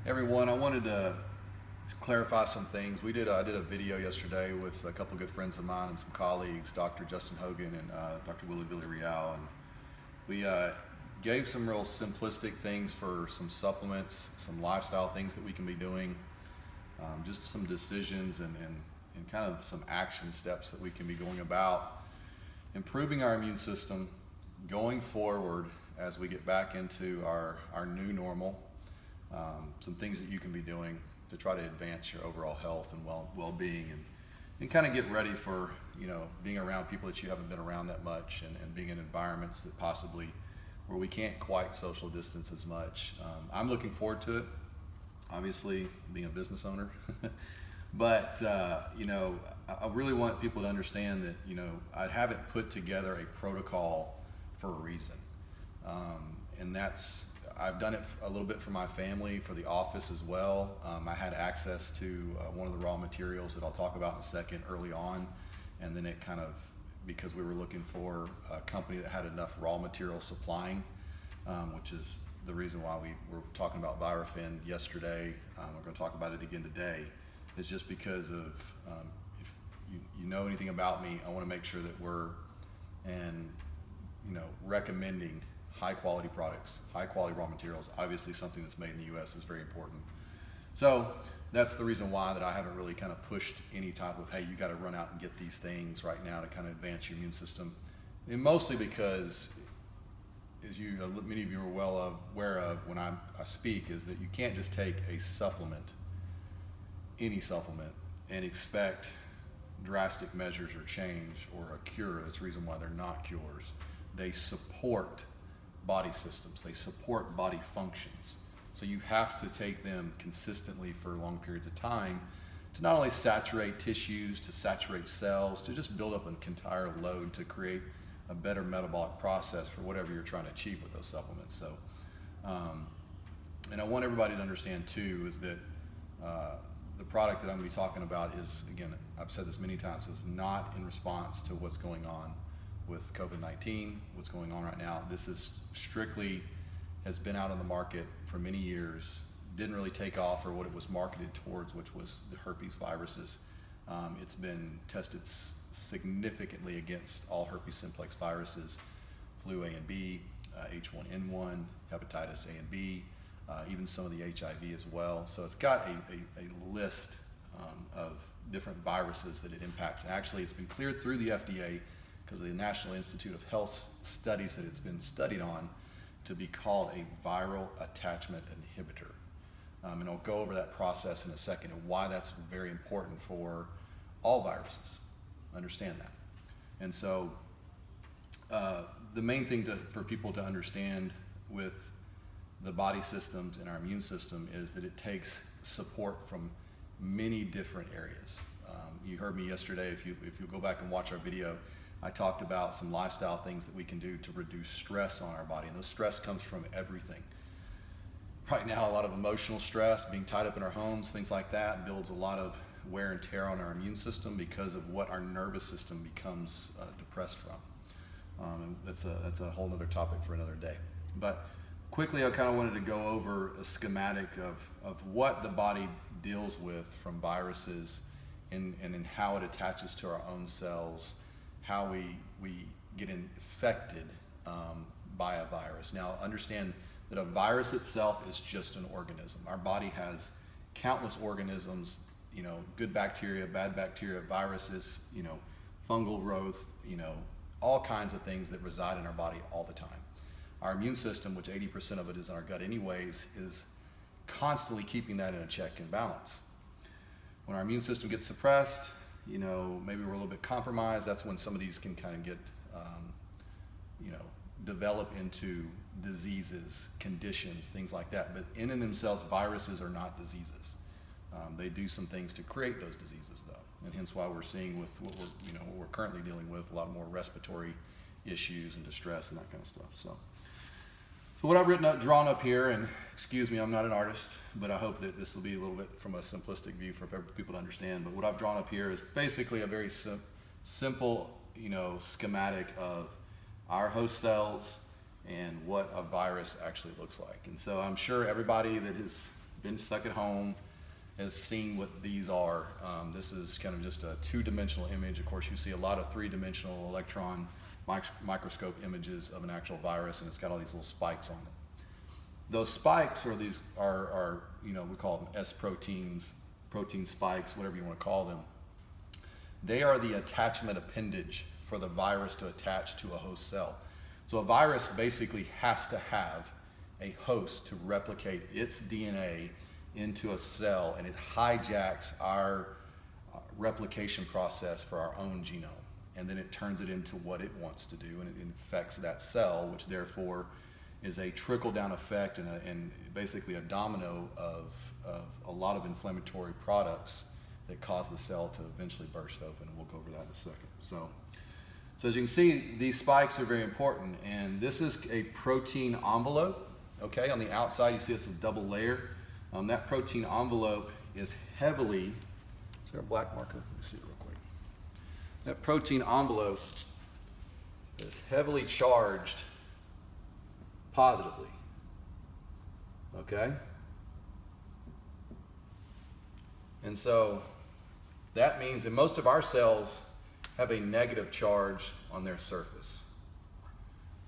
Everyone, I wanted to clarify some things. I did a video yesterday with a couple good friends of mine and some colleagues, Dr. Justin Hogan and Dr. Willie Villarreal, and we gave some real simplistic things for some supplements, some lifestyle things that we can be doing, just some decisions and kind of some action steps that we can be going about improving our immune system going forward as we get back into our new normal. Some things that you can be doing to try to advance your overall health and well-being, and kind of get ready for being around people that you haven't been around that much, and being in environments that possibly where we can't quite social distance as much. I'm looking forward to it, obviously being a business owner, but I really want people to understand that I haven't put together a protocol for a reason, and I've done it a little bit for my family, for the office as well. I had access to one of the raw materials that I'll talk about in a second early on, and then it kind of, because we were looking for a company that had enough raw material supplying, which is the reason why we were talking about VIRAFEND yesterday. We're going to talk about it again today, is just because of, if you know anything about me, I want to make sure that we're recommending high quality products, high quality raw materials. Obviously something that's made in the US is very important. So that's the reason why that I haven't really kind of pushed any type of, hey, you got to run out and get these things right now to kind of advance your immune system. And mostly because, as many of you are well aware of when I speak, is that you can't just take a supplement, any supplement, and expect drastic measures or change or a cure. That's the reason why they're not cures. They support body systems, they support body functions. So you have to take them consistently for long periods of time to not only saturate tissues, to saturate cells, to just build up an entire load to create a better metabolic process for whatever you're trying to achieve with those supplements. So, and I want everybody to understand too, is that the product that I'm going to be talking about is, again, I've said this many times, is not in response to what's going on with COVID-19, what's going on right now. This is strictly, has been out on the market for many years, didn't really take off for what it was marketed towards, which was the herpes viruses. It's been tested significantly against all herpes simplex viruses, flu A and B, H1N1, hepatitis A and B, even some of the HIV as well. So it's got a list of different viruses that it impacts. Actually, it's been cleared through the FDA because of the National Institute of Health studies that it's been studied on to be called a viral attachment inhibitor. And I'll go over that process in a second and why that's very important for all viruses. Understand that. And so the main thing for people to understand with the body systems and our immune system is that it takes support from many different areas. You heard me yesterday, if you go back and watch our video, I talked about some lifestyle things that we can do to reduce stress on our body, and those stress comes from everything. Right now, a lot of emotional stress, being tied up in our homes, things like that, builds a lot of wear and tear on our immune system because of what our nervous system becomes depressed from. And that's a whole other topic for another day. But quickly, I kind of wanted to go over a schematic of what the body deals with from viruses and how it attaches to our own cells, how we get infected by a virus. Now, understand that a virus itself is just an organism. Our body has countless organisms, good bacteria, bad bacteria, viruses, fungal growth, all kinds of things that reside in our body all the time. Our immune system, which 80% of it is in our gut anyways, is constantly keeping that in a check and balance. When our immune system gets suppressed, maybe we're a little bit compromised, that's when some of these can kind of get, develop into diseases, conditions, things like that. But in and themselves, viruses are not diseases. They do some things to create those diseases, though, and hence why we're seeing with what we're currently dealing with, a lot more respiratory issues and distress and that kind of stuff. So what I've drawn up here, and excuse me, I'm not an artist, but I hope that this will be a little bit from a simplistic view for people to understand. But what I've drawn up here is basically a very simple, schematic of our host cells and what a virus actually looks like. And so I'm sure everybody that has been stuck at home has seen what these are. This is kind of just a two-dimensional image. Of course, you see a lot of three-dimensional electron microscope images of an actual virus, and it's got all these little spikes on it. Those spikes are we call them S proteins, protein spikes, whatever you want to call them. They are the attachment appendage for the virus to attach to a host cell. So a virus basically has to have a host to replicate its DNA into a cell, and it hijacks our replication process for our own genome. And then it turns it into what it wants to do, and it infects that cell, which therefore is a trickle-down effect and basically a domino of a lot of inflammatory products that cause the cell to eventually burst open. We'll go over that in a second. So as you can see, these spikes are very important, and this is a protein envelope. Okay, on the outside you see it's a double layer. That protein envelope is heavily, is there a black marker? Let me see it real quick. That protein envelope is heavily charged positively. Okay? And so that means that most of our cells have a negative charge on their surface.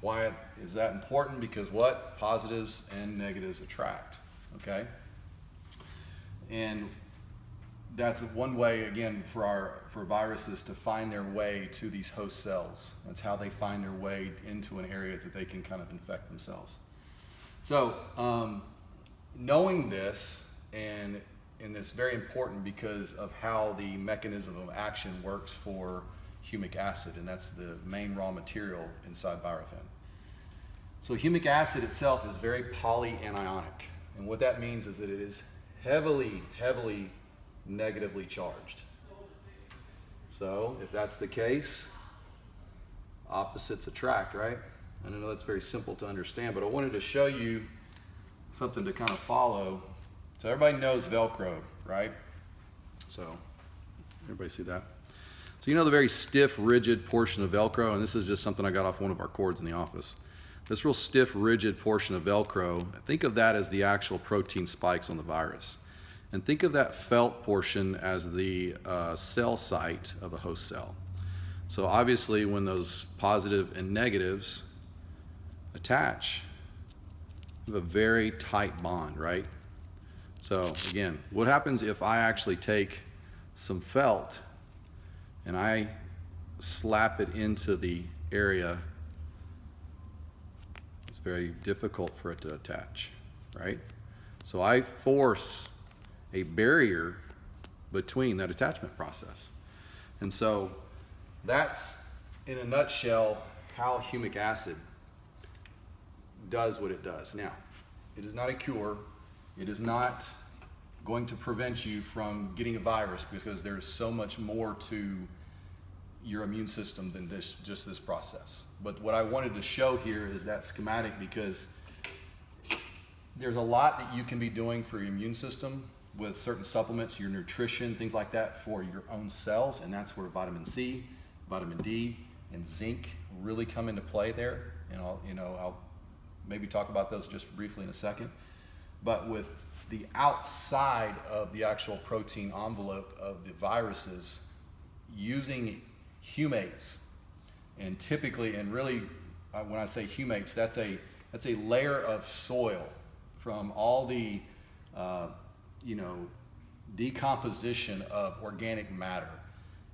Why is that important? Because what? Positives and negatives attract. Okay? And that's one way, again, for viruses to find their way to these host cells. That's how they find their way into an area that they can kind of infect themselves. So knowing this, and it's very important because of how the mechanism of action works for humic acid, and that's the main raw material inside VIRAFEND. So humic acid itself is very polyanionic, and what that means is that it is heavily negatively charged. So if that's the case, opposites attract, right? And I know that's very simple to understand, but I wanted to show you something to kind of follow. So everybody knows Velcro, right? So everybody see that? So you know the very stiff, rigid portion of Velcro, and this is just something I got off one of our cords in the office. This real stiff, rigid portion of Velcro, think of that as the actual protein spikes on the virus. And think of that felt portion as the cell site of a host cell. So obviously when those positive and negatives attach, you have a very tight bond, right? So again, what happens if I actually take some felt and I slap it into the area? It's very difficult for it to attach, right? So I force a barrier between that attachment process. And so that's, in a nutshell, how humic acid does what it does. Now, it is not a cure. It is not going to prevent you from getting a virus, because there's so much more to your immune system than just this process. But what I wanted to show here is that schematic, because there's a lot that you can be doing for your immune system with certain supplements, your nutrition, things like that for your own cells, and that's where vitamin C, vitamin D, and zinc really come into play there. And I'll maybe talk about those just briefly in a second. But with the outside of the actual protein envelope of the viruses, using humates, and typically, and really, when I say humates, that's a layer of soil from all the decomposition of organic matter.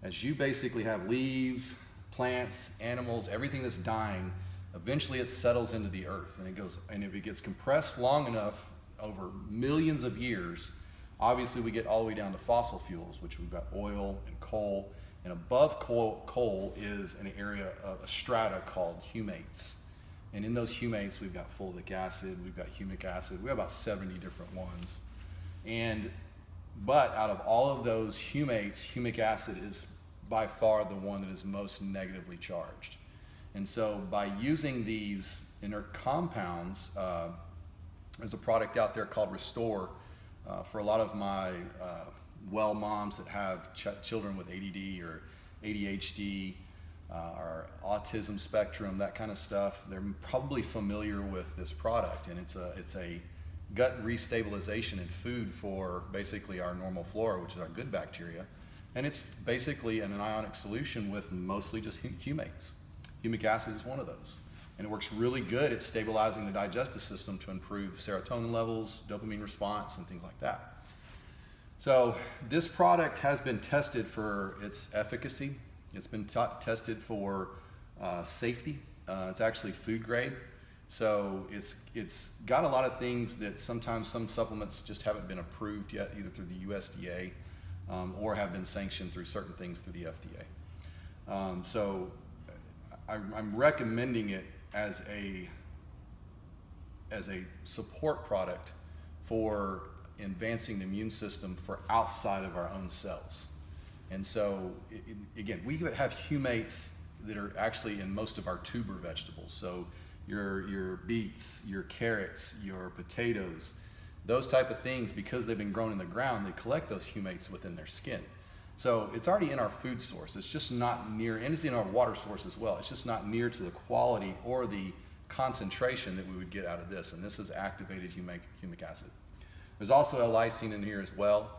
As you basically have leaves, plants, animals, everything that's dying, eventually it settles into the earth, and if it gets compressed long enough over millions of years, obviously we get all the way down to fossil fuels, which we've got oil and coal, and above coal is an area of a strata called humates. And in those humates, we've got fulvic acid, we've got humic acid, we have about 70 different ones. But out of all of those humates, humic acid is by far the one that is most negatively charged. And so by using these inert compounds, there's a product out there called Restore for a lot of my well moms that have children with ADD or ADHD or autism spectrum, that kind of stuff. They're probably familiar with this product, and it's a gut restabilization in food for basically our normal flora, which is our good bacteria. And it's basically an ionic solution with mostly just humates. Humic acid is one of those. And it works really good at stabilizing the digestive system to improve serotonin levels, dopamine response, and things like that. So this product has been tested for its efficacy. It's been tested for safety. It's actually food grade. So it's got a lot of things that sometimes some supplements just haven't been approved yet, either through the USDA or have been sanctioned through certain things through the FDA. So I'm recommending it as a support product for advancing the immune system for outside of our own cells. And so, again, we have humates that are actually in most of our tuber vegetables. So your beets, your carrots, your potatoes, those type of things, because they've been grown in the ground, they collect those humates within their skin. So it's already in our food source. It's just not near, and it's in our water source as well. It's just not near to the quality or the concentration that we would get out of this. And this is activated humic acid. There's also L-lysine in here as well.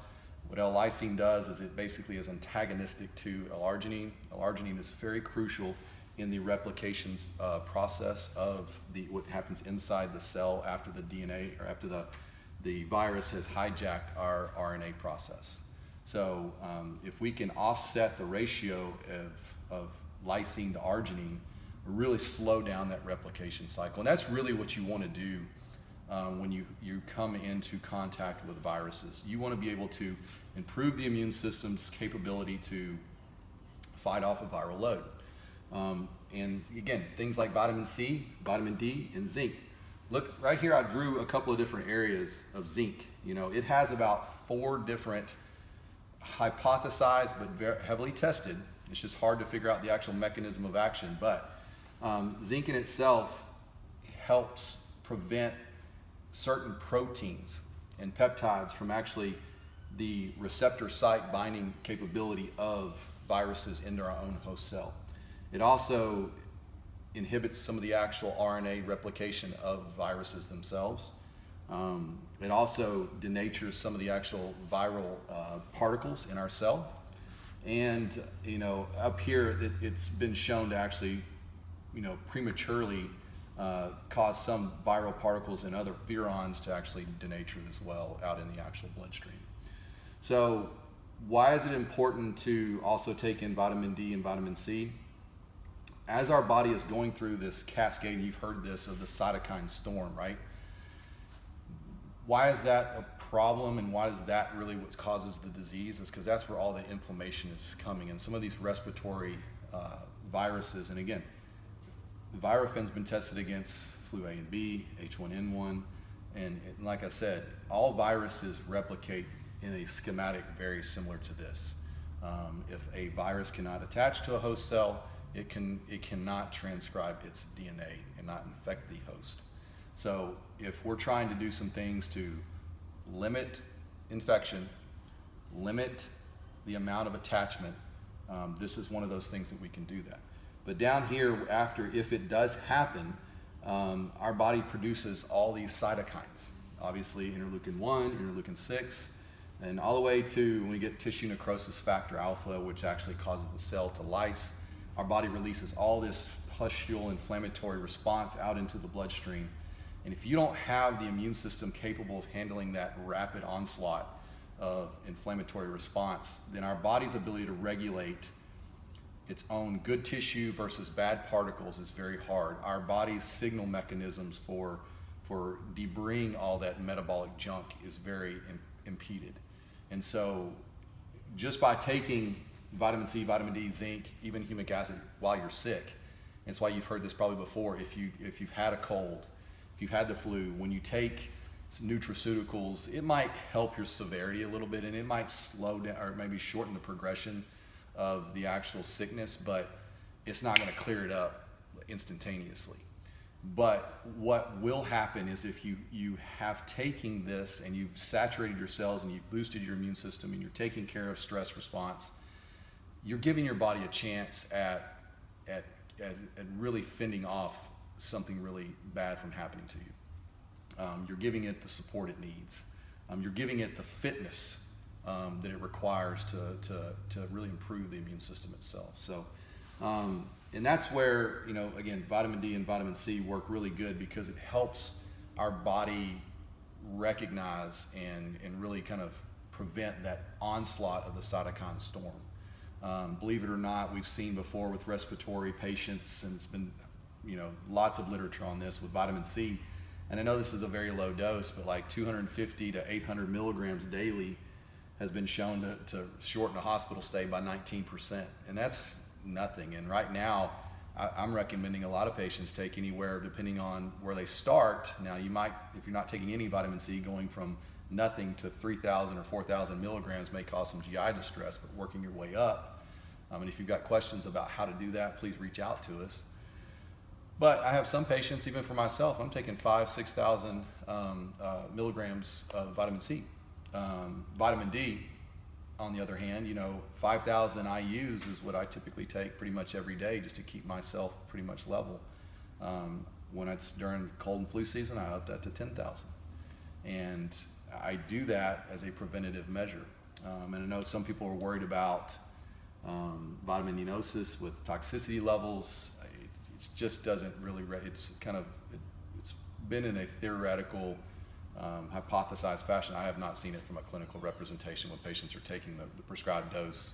What L-lysine does is it basically is antagonistic to L-arginine. L-arginine is very crucial in the replication process of what happens inside the cell after the DNA or after the virus has hijacked our RNA process. So if we can offset the ratio of lysine to arginine, really slow down that replication cycle. And that's really what you want to do when you come into contact with viruses. You want to be able to improve the immune system's capability to fight off a viral load. And again, things like vitamin C, vitamin D, and zinc. Look, right here I drew a couple of different areas of zinc. You know, it has about 4 different hypothesized but very heavily tested. It's just hard to figure out the actual mechanism of action, but zinc in itself helps prevent certain proteins and peptides from actually the receptor site binding capability of viruses into our own host cell. It also inhibits some of the actual RNA replication of viruses themselves. It also denatures some of the actual viral particles in our cell. And, you know, up here, it's been shown to actually, you know, prematurely cause some viral particles and other virions to actually denature as well out in the actual bloodstream. So why is it important to also take in vitamin D and vitamin C? As our body is going through this cascade, and you've heard this, of the cytokine storm, right? Why is that a problem, and why is that really what causes the disease? Is because that's where all the inflammation is coming. And some of these respiratory viruses, and again, VIRAFEND's been tested against flu A and B, H1N1, and like I said, all viruses replicate in a schematic very similar to this. If a virus cannot attach to a host cell, it cannot transcribe its DNA and not infect the host. So if we're trying to do some things to limit infection, limit the amount of attachment, this is one of those things that we can do that. But down here, if it does happen, our body produces all these cytokines. Obviously, interleukin 1, interleukin 6, and all the way to when we get tissue necrosis factor alpha, which actually causes the cell to lyse. Our body releases all this pustule inflammatory response out into the bloodstream. And if you don't have the immune system capable of handling that rapid onslaught of inflammatory response, then our body's ability to regulate its own good tissue versus bad particles is very hard. Our body's signal mechanisms for debris all that metabolic junk is very impeded. And so just by taking vitamin C, vitamin D, zinc, even humic acid while you're sick, that's why you've heard this probably before, if you've had a cold, if you've had the flu, when you take some nutraceuticals, it might help your severity a little bit, and it might slow down or maybe shorten the progression of the actual sickness, but it's not going to clear it up instantaneously. But what will happen is if you have taken this and you've saturated your cells and you've boosted your immune system and you're taking care of stress response, you're giving your body a chance at really fending off something really bad from happening to you. you're giving it the support it needs. You're giving it the fitness that it requires to really improve the immune system itself. So, and that's where, again, vitamin D and vitamin C work really good, because it helps our body recognize and really kind of prevent that onslaught of the cytokine storm. Believe it or not, we've seen before with respiratory patients, and it's been, lots of literature on this with vitamin C. And I know this is a very low dose, but like 250 to 800 milligrams daily has been shown to shorten a hospital stay by 19%. And that's nothing. And right now, I'm recommending a lot of patients take anywhere, depending on where they start. Now, you might, if you're not taking any vitamin C, going from nothing to 3,000 or 4,000 milligrams may cause some GI distress, but working your way up. And if you've got questions about how to do that, please reach out to us. But I have some patients, even for myself, I'm taking 5,000 to 6,000 milligrams of vitamin C. Vitamin D, on the other hand, 5,000 IUs is what I typically take pretty much every day, just to keep myself pretty much level. When it's during cold and flu season, I up that to 10,000. And I do that as a preventative measure. And I know some people are worried about vitaminosis with toxicity levels. It just doesn't really, it's been in a theoretical, hypothesized fashion. I have not seen it from a clinical representation when patients are taking the prescribed dose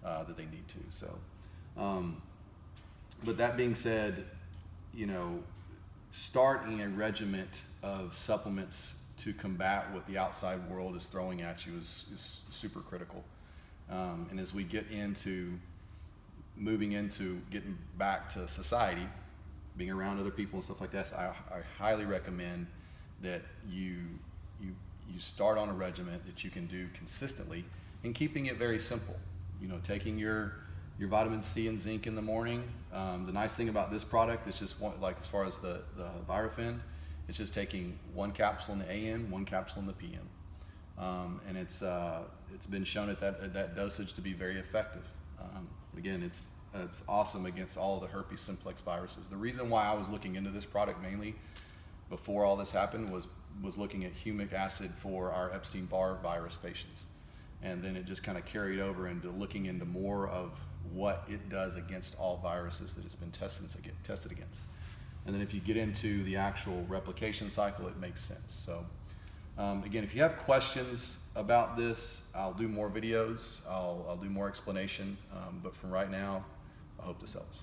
that they need to. So, but that being said, starting a regimen of supplements to combat what the outside world is throwing at you is super critical. And as we get into moving into getting back to society, being around other people and stuff like that, I highly recommend that you start on a regimen that you can do consistently, and keeping it very simple. Taking your vitamin C and zinc in the morning. The nice thing about this product is just like as far as the VIRAFEND, it's just taking one capsule in the AM, one capsule in the PM, and it's been shown at that dosage to be very effective. Again, it's awesome against all the herpes simplex viruses. The reason why I was looking into this product mainly before all this happened was looking at humic acid for our Epstein-Barr virus patients. And then it just kind of carried over into looking into more of what it does against all viruses that it's been tested against. And then if you get into the actual replication cycle, it makes sense. So again, if you have questions about this, I'll do more videos. I'll do more explanation. But from right now, I hope this helps.